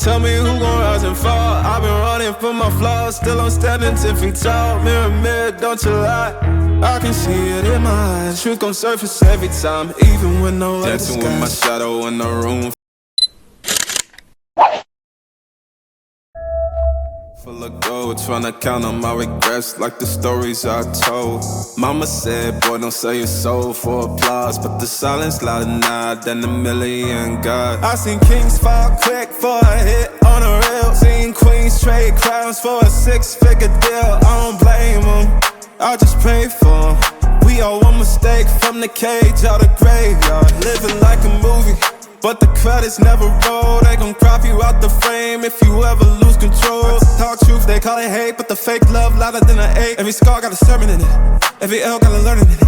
Tell me who gon' rise and fall. I've been running from my flaws, still I'm standing 10 feet tall. Mirror, mirror, don't you lie. I can see it in my eyes. Truth gon' surface every time, even when no light is dancing with my shadow in the room full of gold, tryna count on my regrets like the stories I told. Mama said, boy, don't sell your soul for applause, but the silence louder now than a million God. I seen kings fall quick for a hit on a reel. Seen queens trade crowns for a 6-figure deal. I don't blame them, I just pray for them. We all one mistake from the cage out of graveyard. Living like a movie, but the credits never roll. They gon' crop you out the frame if you ever lose control. Talk truth, they call it hate, but the fake love louder than an 8. Every scar got a sermon in it, every L got a learning in it.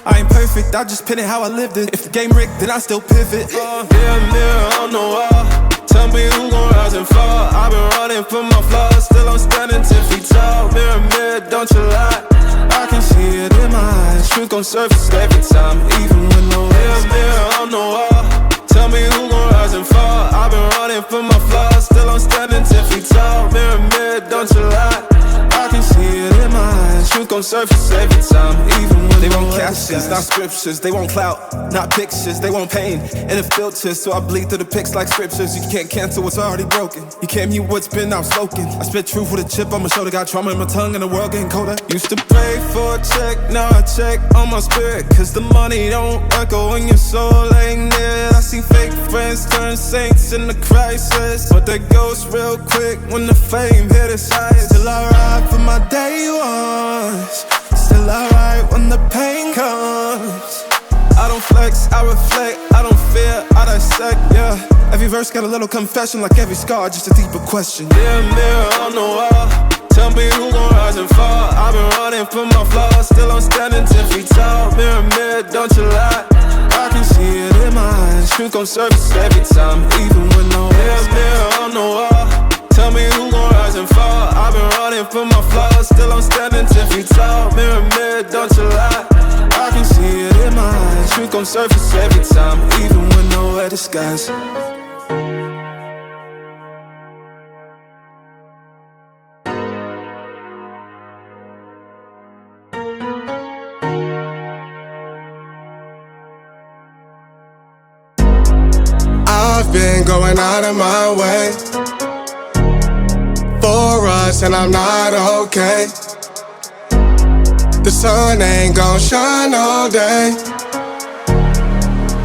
I ain't perfect, I just pin it how I lived it. If the game rigged, then I still pivot. Mirror on the wall, tell me who gon' rise and fall. I've been running from my flaws, still I'm standing 10 feet tall. Mirror, mirror, don't you lie. I can see it in my eyes. Truth gon' surface every time, even when no mirror on the wall. Tell me who gon' rise and fall. I've been running from my flaws, still I'm standing 10 feet tall. Mirror, mirror, don't you lie. I can see it in my eyes. Truth gon' surface every time, even when they want captions, not scriptures. They want clout, not pictures. They want pain and the filters, so I bleed through the pics like scriptures. You can't cancel what's already broken. You can't mute what's been outspoken. I spit truth with a chip on my shoulder. Got trauma in my tongue and the world getting colder. Used to pray for a check, now I check on my spirit, cause the money don't echo when your soul ain't near. I see fake friends turn saints in the crisis, but they ghost real quick when the fame hit its highest. Still I ride for my day ones, still I ride when the pain comes. I don't flex, I reflect, I don't fear, I dissect, yeah. Every verse got a little confession, like every scar, just a deeper question. Mirror on the wall, tell me who gon' rise and fall. I've been running from my flaws, still I'm standing 10 feet tall. Mirror, mirror, don't you lie. I can see it in my eyes. Truth gon' surface every time, even when no mirror on the wall. Tell me who gon' rise and fall. I've been running from my flaws, still I'm standing 10 feet tall. Mirror, mirror, don't you lie. I can see it in my eyes. Truth gon' surface every time, even when nowhere disguise. I've been going out of my way for us, and I'm not okay. The sun ain't gon' shine all day.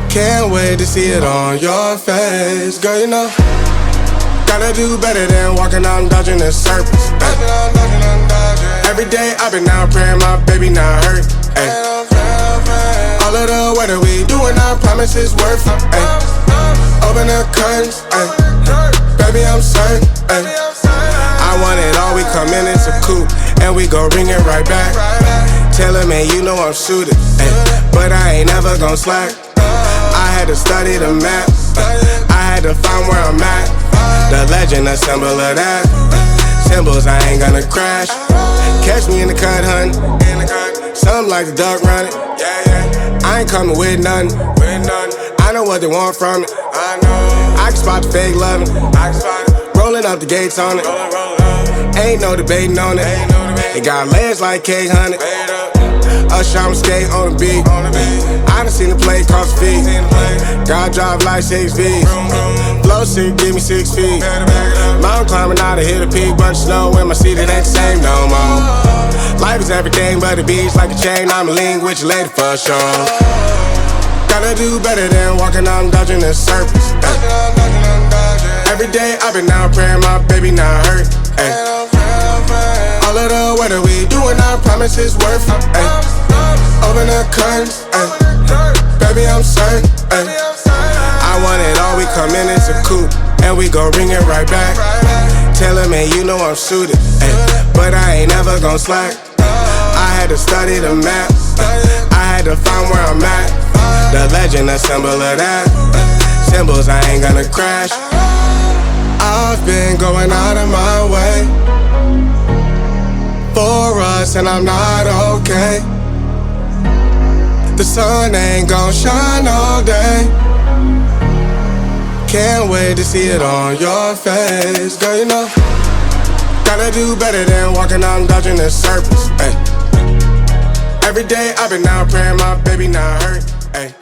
Can't wait to see it on your face. Girl, you know, gotta do better than walking out and dodging the surface. Every day I've been out praying my baby not hurt. Ay. All of the weather we doing, I promise it's worth it. Ay. Open the curtains, ay. Baby I'm certain. Ay. I want it all, we come in, it's a coupe, and we gon' bring it right back. Tell him, man, you know I'm suited, ay. But I ain't never gon' slack. I had to study the map, I had to find where I'm at. The legend, a symbol of that. Symbols, I ain't gonna crash. Catch me in the cut, hun. Something like the duck running. I ain't coming with nothing. I know what they want from it. I can spot the fake loving. Rolling up the gates on it. Ain't no debating on it. It got legs like cake, honey. Usher, I'm skate on the beat. I done seen the play cross the feet. God drive like 6 V's. Flow sick, give me 6 feet. Mountain climbing out to hit a peak, bunch of snow in my seat, it ain't the same no more. Life is everything but the beach, like a chain. I'm a link with your lady for sure. Gotta do better than walking out and dodging the surface. Every day I've been out praying my baby not hurt. Ay. All of the weather we doing, I promise it's worth it. Ay. Open the curtains, ay. Baby I'm certain. Ay. I want it all, we come in, it's a coupe, and we gon' bring it right back. Tell him, man, you know I'm suited, ay. But I ain't never gon' slack. I had to study the map, I had to find where I'm at. The legend, a symbol of that. Symbols, I ain't gonna crash. I've been going out of my way for us, and I'm not okay. The sun ain't gon' shine all day. Can't wait to see it on your face. Girl, you know, gotta do better than walking out and dodging in circles. Ay. Every day I've been out praying my baby not hurt. Ay.